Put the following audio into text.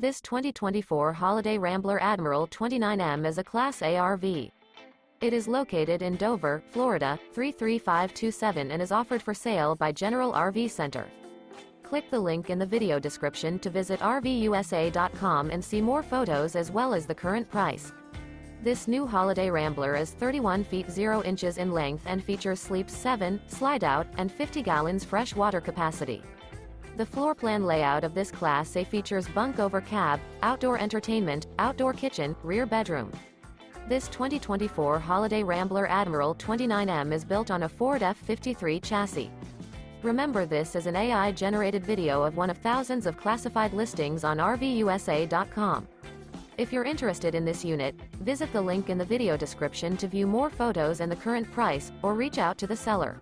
This 2024 Holiday Rambler Admiral 29M is a Class A RV. It is located in Dover, Florida, 33527 and is offered for sale by General RV Center. Click the link in the video description to visit RVUSA.com and see more photos as well as the current price. This new Holiday Rambler is 31 feet 0 inches in length and features sleeps 7, slide-out, and 50 gallons fresh water capacity. The floor plan layout of this Class A features bunk over cab, outdoor entertainment, outdoor kitchen, rear bedroom. This 2024 Holiday Rambler Admiral 29M is built on a Ford F-53 chassis. Remember, this is an AI-generated video of one of thousands of classified listings on RVUSA.com. If you're interested in this unit, visit the link in the video description to view more photos and the current price, or reach out to the seller.